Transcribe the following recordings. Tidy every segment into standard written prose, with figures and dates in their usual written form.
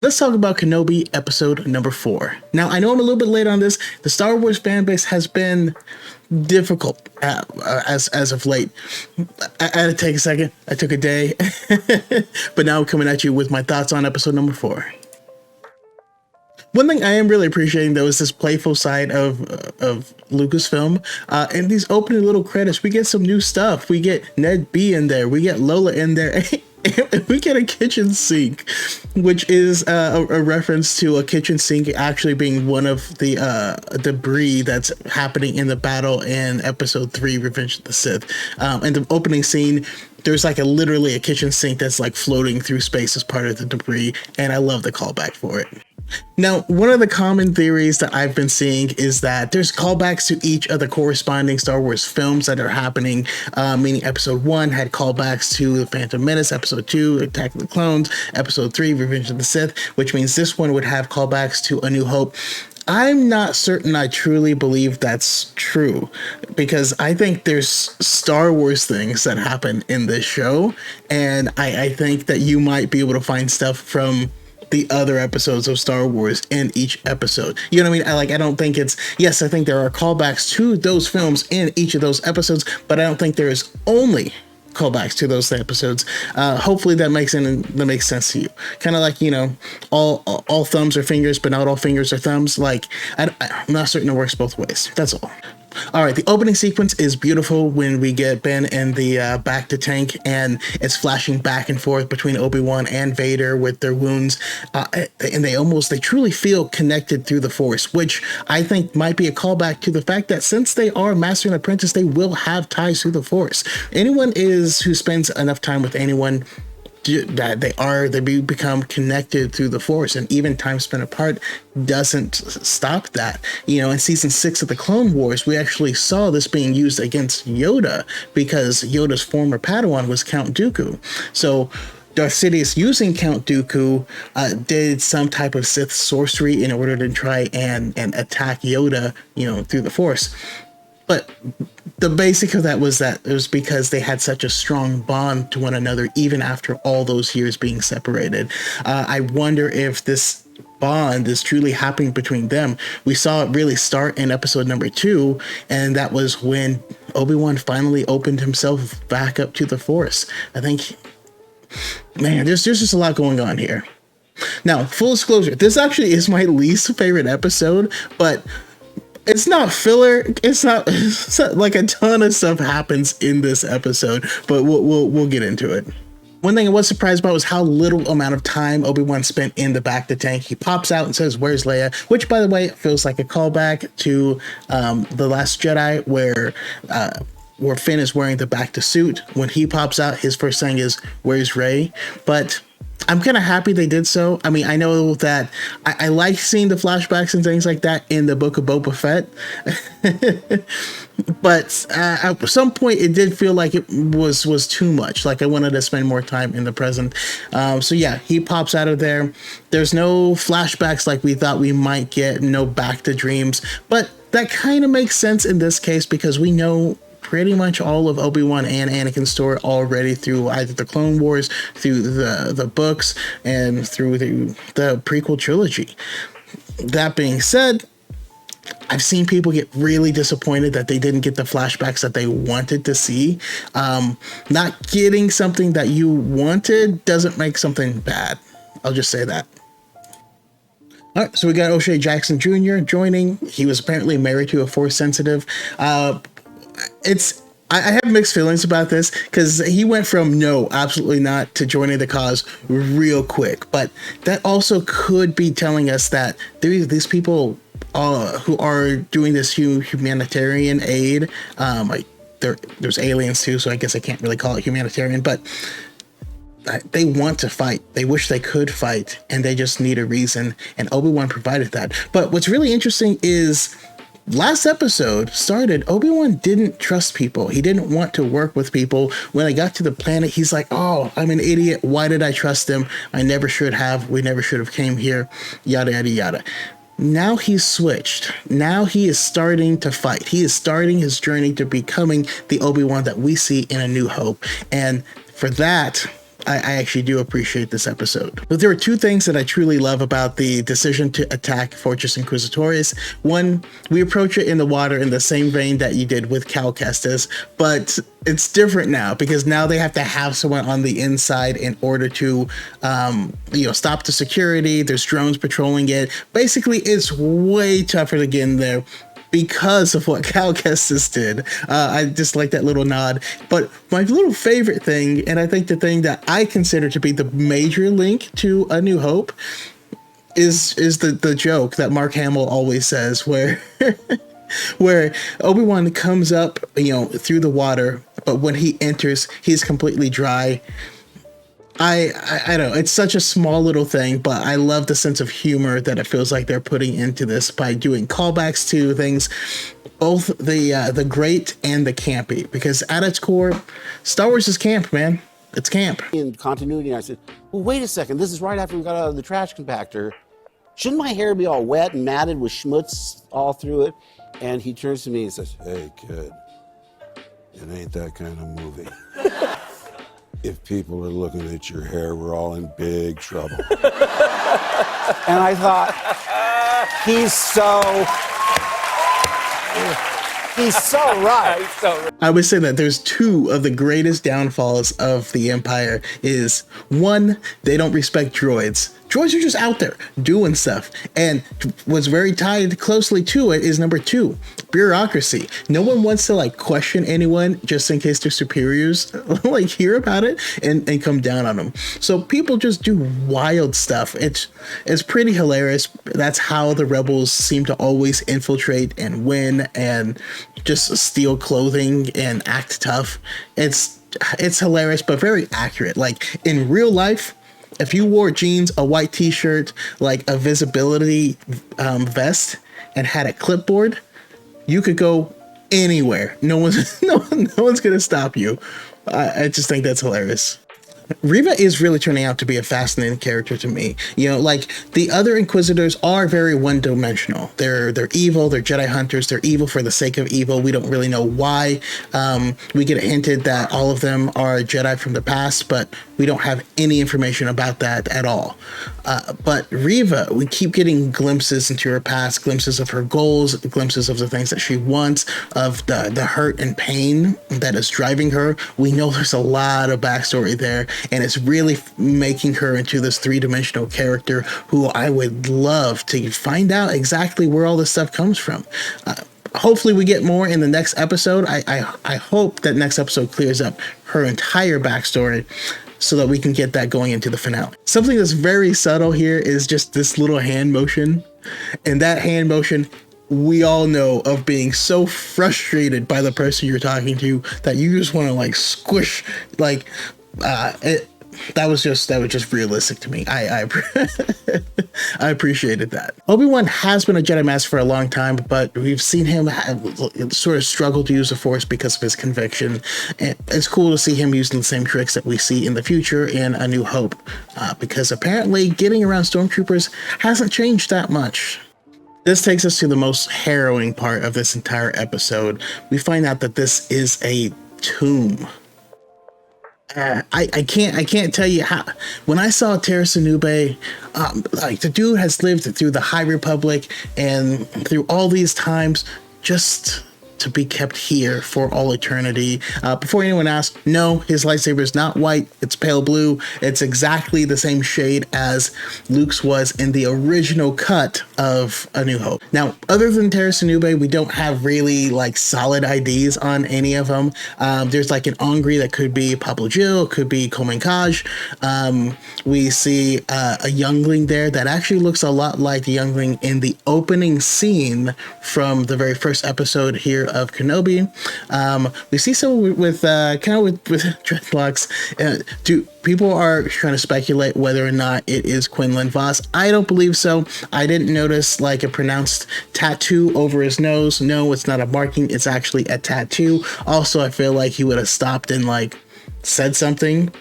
Let's talk about Kenobi episode number 4. Now, I know I'm a little bit late on this. The Star Wars fan base has been difficult as of late. I had to take a second. I took a day, but now I'm coming at you with my thoughts on episode number 4. One thing I am really appreciating, though, is this playful side of Lucasfilm. In these opening little credits, we get some new stuff. We get Ned B in there. We get Lola in there. We get a kitchen sink, which is a reference to a kitchen sink actually being one of the debris that's happening in the battle in episode 3, Revenge of the Sith. In the opening scene, there's like literally a kitchen sink that's like floating through space as part of the debris, and I love the callback for it. Now, one of the common theories that I've been seeing is that there's callbacks to each of the corresponding Star Wars films that are happening, meaning episode 1 had callbacks to The Phantom Menace, episode 2, Attack of the Clones, episode 3, Revenge of the Sith, which means this one would have callbacks to A New Hope. I'm not certain I truly believe that's true, because I think there's Star Wars things that happen in this show, and I think that you might be able to find stuff from the other episodes of Star Wars in each episode. You know what I mean? I don't think it's, yes, I think there are callbacks to those films in each of those episodes, but I don't think there is only callbacks to those episodes. Hopefully that makes sense to you. Kind of like, all thumbs are fingers, but not all fingers are thumbs. I'm not certain it works both ways. That's all. All right, the opening sequence is beautiful when we get Ben in the back to tank, and it's flashing back and forth between Obi-Wan and Vader with their wounds, and they truly feel connected through the Force, which I think might be a callback to the fact that since they are Master and Apprentice, they will have ties through the Force. Anyone who spends enough time with anyone, that they become connected through the Force, and even time spent apart doesn't stop that. In season 6 of the Clone Wars, we actually saw this being used against Yoda, because Yoda's former Padawan was Count Dooku. So Darth Sidious, using Count Dooku, did some type of Sith sorcery in order to try and attack Yoda, through the Force. But the basic of that was it was because they had such a strong bond to one another, even after all those years being separated. I wonder if this bond is truly happening between them. We saw it really start in episode number 2, and that was when Obi-Wan finally opened himself back up to the Force. I think, man, there's just a lot going on here. Now, full disclosure, this actually is my least favorite episode, but it's not filler. It's not like a ton of stuff happens in this episode, but we'll get into it. One thing I was surprised about was how little amount of time Obi-Wan spent in the back of the tank. He pops out and says, "Where's Leia?" Which, by the way, feels like a callback to The Last Jedi, where Finn is wearing the back to suit. When he pops out, his first thing is, "Where's Rey?" But I'm kind of happy they did so. I mean, I know that I like seeing the flashbacks and things like that in the Book of Boba Fett. But at some point, it did feel like it was too much. Like I wanted to spend more time in the present. So yeah, he pops out of there. There's no flashbacks like we thought we might get, no back to dreams. But that kind of makes sense in this case, because we know pretty much all of Obi-Wan and Anakin's story already through either the Clone Wars, through the books, and through the prequel trilogy. That being said, I've seen people get really disappointed that they didn't get the flashbacks that they wanted to see. Not getting something that you wanted doesn't make something bad. I'll just say that. All right, so we got O'Shea Jackson Jr. joining. He was apparently married to a Force sensitive. I have mixed feelings about this, because he went from no, absolutely not, to joining the cause real quick. But that also could be telling us that these people who are doing this humanitarian aid, there's aliens too, so I guess I can't really call it humanitarian, but they want to fight. They wish they could fight, and they just need a reason. And Obi-Wan provided that. But what's really interesting is, last episode started, Obi-Wan didn't trust people. He didn't want to work with people. When I got to the planet, he's like, "Oh, I'm an idiot. Why did I trust them? I never should have. We never should have came here." Yada, yada, yada. Now he's switched. Now he is starting to fight. He is starting his journey to becoming the Obi-Wan that we see in A New Hope. And for that, I actually do appreciate this episode. But there are two things that I truly love about the decision to attack Fortress Inquisitores. One, we approach it in the water in the same vein that you did with Cal Kestis, but it's different now because now they have to have someone on the inside in order to, stop the security. There's drones patrolling it. Basically, it's way tougher to get in there because of what Cal Kestis did. I just like that little nod. But my little favorite thing, and I think the thing that I consider to be the major link to A New Hope, is the joke that Mark Hamill always says, where where Obi-Wan comes up, through the water, but when he enters, he's completely dry. I don't know, it's such a small little thing, but I love the sense of humor that it feels like they're putting into this by doing callbacks to things, both the great and the campy, because at its core, Star Wars is camp, man. It's camp. In continuity, I said, well, wait a second, this is right after we got out of the trash compactor. Shouldn't my hair be all wet and matted with schmutz all through it? And he turns to me and says, hey, kid, it ain't that kind of movie. If people are looking at your hair, we're all in big trouble. And I thought, he's so right. I would say that there's two of the greatest downfalls of the Empire is, one, they don't respect droids. Droids are just out there doing stuff. And what's very tied closely to it is number two, bureaucracy. No one wants to question anyone just in case their superiors hear about it and come down on them. So people just do wild stuff. It's pretty hilarious. That's how the rebels seem to always infiltrate and win and just steal clothing and act tough. It's hilarious, but very accurate. In real life, if you wore jeans, a white t-shirt, a visibility vest, and had a clipboard, you could go anywhere. No one's gonna stop you. I just think that's hilarious. Reva is really turning out to be a fascinating character to me. The other Inquisitors are very one-dimensional. They're evil, they're Jedi hunters, they're evil for the sake of evil. We don't really know why. We get hinted that all of them are Jedi from the past, but we don't have any information about that at all. But Reva, we keep getting glimpses into her past, glimpses of her goals, glimpses of the things that she wants, of the hurt and pain that is driving her. We know there's a lot of backstory there, and it's really making her into this three-dimensional character who I would love to find out exactly where all this stuff comes from. Hopefully we get more in the next episode. I hope that next episode clears up her entire backstory so that we can get that going into the finale. Something that's very subtle here is just this little hand motion. And that hand motion, we all know of being so frustrated by the person you're talking to that you just want to squish, that was just realistic to me. I appreciated that. Obi-Wan has been a Jedi Master for a long time, but we've seen him sort of struggle to use the Force because of his conviction. And it's cool to see him using the same tricks that we see in the future in A New Hope, because apparently getting around stormtroopers hasn't changed that much. This takes us to the most harrowing part of this entire episode. We find out that this is a tomb. I can't tell you how. When I saw Terrace Nube, the dude has lived through the High Republic and through all these times just to be kept here for all eternity. Before anyone asks, no, his lightsaber is not white, it's pale blue. It's exactly the same shade as Luke's was in the original cut of A New Hope. Now, other than Terrace Nube, we don't have really solid IDs on any of them. There's an Ongri that could be Pablo Gil, could be Coleman Kaj. We see a youngling there that actually looks a lot like the youngling in the opening scene from the very first episode here of Kenobi. We see someone with dreadlocks. People are trying to speculate whether or not it is Quinlan Vos. I don't believe so. I didn't notice a pronounced tattoo over his nose. No, it's not a marking. It's actually a tattoo. Also, I feel like he would have stopped and said something.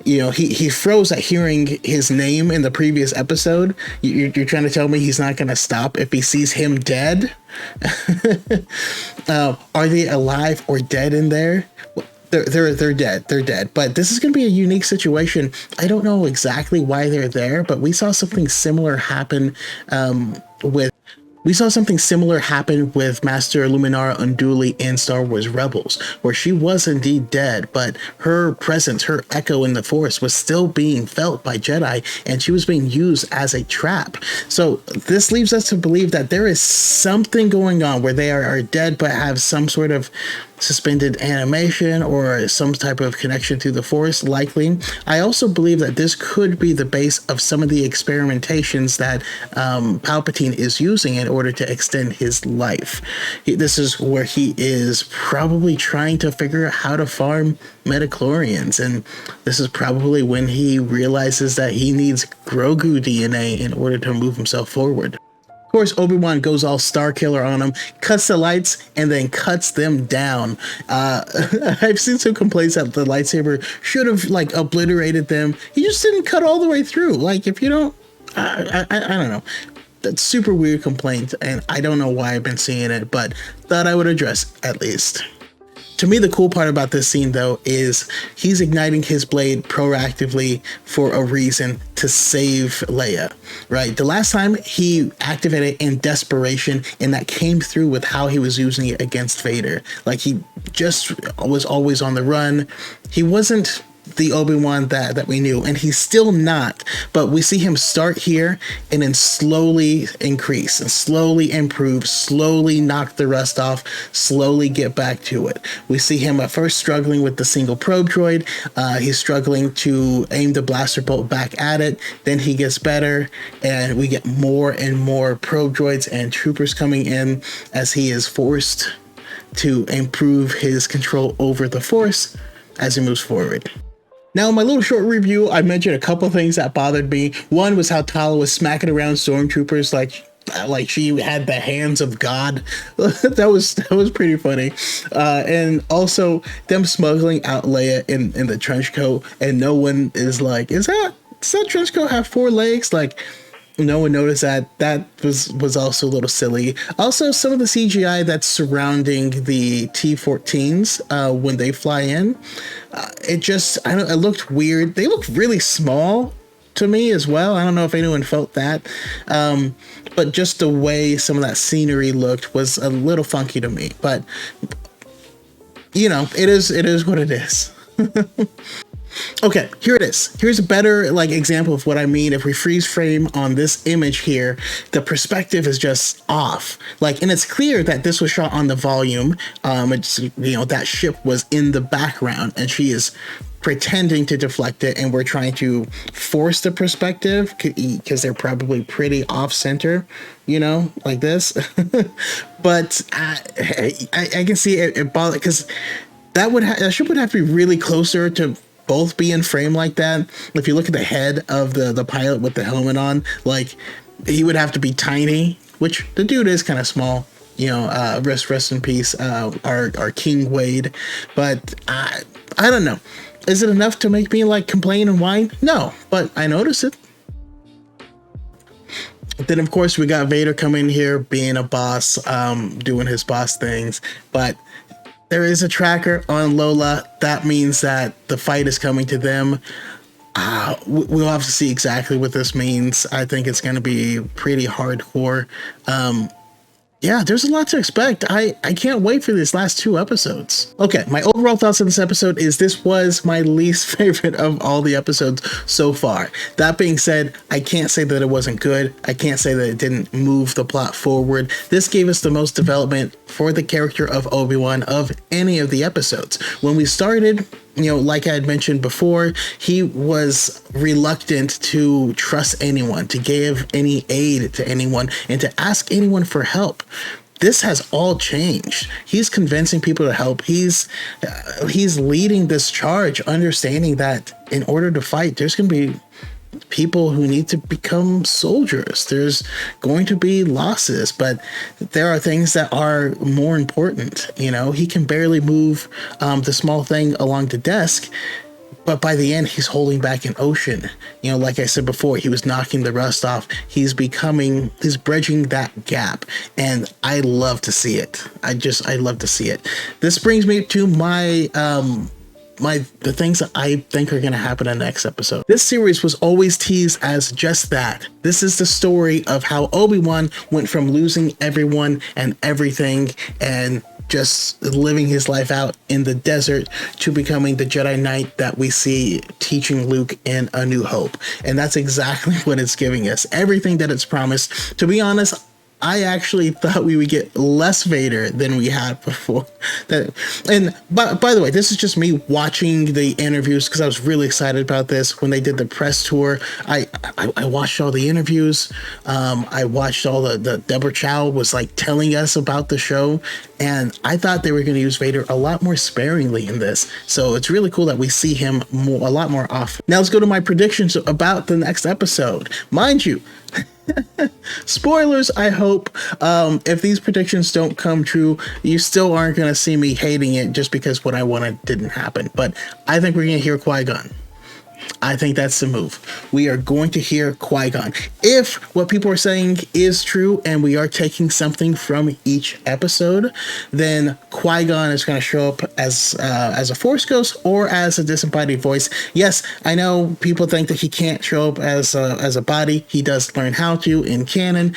He froze at hearing his name in the previous episode. You're trying to tell me he's not going to stop if he sees him dead? Are they alive or dead in there? They're dead. They're dead. But this is going to be a unique situation. I don't know exactly why they're there, but we saw something similar happen with. We saw something similar happen with Master Luminara Unduli in Star Wars Rebels, where she was indeed dead, but her presence, her echo in the Force was still being felt by Jedi, and she was being used as a trap. So this leaves us to believe that there is something going on where they are dead, but have some sort of suspended animation or some type of connection to the Force, likely. I also believe that this could be the base of some of the experimentations that Palpatine is using in order to extend his life. This is where he is probably trying to figure out how to farm metachlorians, and this is probably when he realizes that he needs Grogu DNA in order to move himself forward. Of course, Obi-Wan goes all Star Killer on him, cuts the lights, and then cuts them down. I've seen some complaints that the lightsaber should have like obliterated them. He just didn't cut all the way through. Like, if you don't, I don't know. That's super weird complaint, and I don't know why I've been seeing it, but thought I would address at least. To me, the cool part about this scene, though, is he's igniting his blade proactively for a reason, to save Leia, right? The last time he activated in desperation, and that came through with how he was using it against Vader. Like, he just was always on the run. He wasn't the Obi-Wan that we knew, and he's still not, but we see him start here and then slowly increase and slowly improve, slowly knock the rust off, slowly get back to it. We see him at first struggling with the single probe droid. He's struggling to aim the blaster bolt back at it. Then he gets better, and we get more and more probe droids and troopers coming in as he is forced to improve his control over the Force as he moves forward. Now, in my little short review, I mentioned a couple things that bothered me. One was how Tala was smacking around stormtroopers like she had the hands of God. that was pretty funny. And also them smuggling out Leia in the trench coat, and no one is like, does that trench coat have 4 legs? Like, no one noticed that. That was also a little silly. Also, some of the CGI that's surrounding the T-14s when they fly in, it looked weird. They looked really small to me as well. I don't know if anyone felt that, but just the way some of that scenery looked was a little funky to me. But you know, it is what it is. Okay, here it is. Here's a better example of what I mean. If we freeze frame on this image here, the perspective is just off. And it's clear that this was shot on the volume. It's, that ship was in the background, and she is pretending to deflect it, and we're trying to force the perspective because they're probably pretty off center, like this. But I can see it bother, because that ship would have to be really closer to both be in frame like that. If you look at the head of the pilot with the helmet on, he would have to be tiny, which the dude is kind of small. Rest in peace, our King Wade. But I don't know. Is it enough to make me complain and whine? No, but I notice it. Then of course we got Vader coming here, being a boss, doing his boss things, but there is a tracker on Lola. That means that the fight is coming to them. We'll have to see exactly what this means. I think it's going to be pretty hardcore. Yeah, there's a lot to expect. I can't wait for these last 2 episodes. Okay, my overall thoughts on this episode is this was my least favorite of all the episodes so far. That being said, I can't say that it wasn't good. I can't say that it didn't move the plot forward. This gave us the most development for the character of Obi-Wan of any of the episodes. When we started, like I had mentioned before, he was reluctant to trust anyone, to give any aid to anyone, and to ask anyone for help. This has all changed. He's convincing people to help. He's leading this charge, understanding that in order to fight, there's going to be people who need to become soldiers. There's going to be losses, but there are things that are more important. He can barely move the small thing along the desk, but by the end, he's holding back an ocean. Like I said before, he was knocking the rust off. He's bridging that gap, and I love to see it. I love to see it. This brings me to my the things that I think are going to happen in the next episode. This series was always teased as just that. This is the story of how Obi-Wan went from losing everyone and everything and just living his life out in the desert to becoming the Jedi Knight that we see teaching Luke in A New Hope. And that's exactly what it's giving us. Everything that it's promised. To be honest, I actually thought we would get less Vader than we had before. And by the way, this is just me watching the interviews because I was really excited about this. When they did the press tour, I watched all the interviews. I watched all the Deborah Chow was like telling us about the show, and I thought they were going to use Vader a lot more sparingly in this. So it's really cool that we see him a lot more often. Now let's go to my predictions about the next episode. Mind you, spoilers, I hope. If these predictions don't come true, you still aren't going to see me hating it just because what I wanted didn't happen. But I think we're going to hear Qui-Gon. I think that's the move. We are going to hear Qui-Gon. If what people are saying is true and we are taking something from each episode, then Qui-Gon is going to show up as a Force ghost or as a disembodied voice. Yes, I know people think that he can't show up as a body. He does learn how to in canon.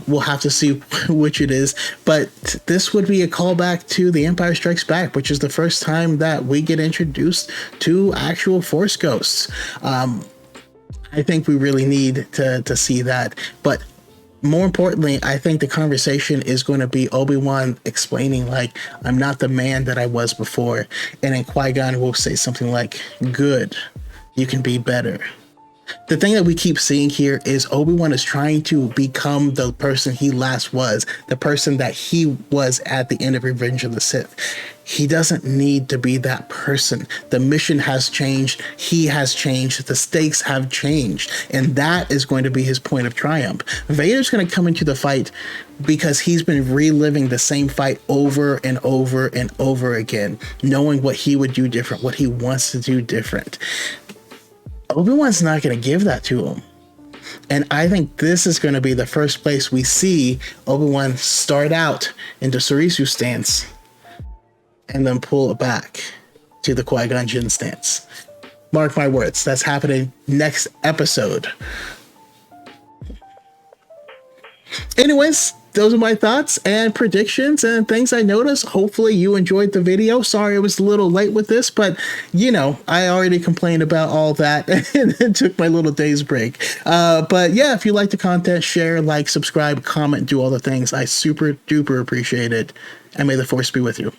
We'll have to see which it is. But this would be a callback to The Empire Strikes Back, which is the first time that we get introduced to actual Force ghosts. I think we really need to see that. But more importantly, I think the conversation is going to be Obi-Wan explaining, like, I'm not the man that I was before. And then Qui-Gon will say something like, good, you can be better. The thing that we keep seeing here is Obi-Wan is trying to become the person he last was, the person that he was at the end of Revenge of the Sith. He doesn't need to be that person. The mission has changed. He has changed. The stakes have changed. And that is going to be his point of triumph. Vader's going to come into the fight because he's been reliving the same fight over and over and over again, knowing what he would do different, what he wants to do different. Obi-Wan's not going to give that to him. And I think this is going to be the first place we see Obi-Wan start out into Surisu stance and then pull it back to the Qui-Gon Jinn stance. Mark my words, that's happening next episode. Anyways, those are my thoughts and predictions and things I noticed. Hopefully you enjoyed the video. Sorry it was a little late with this, but you know, I already complained about all that and it took my little day's break. But yeah, if you like the content, share, like, subscribe, comment, do all the things. I super duper appreciate it. And may the Force be with you.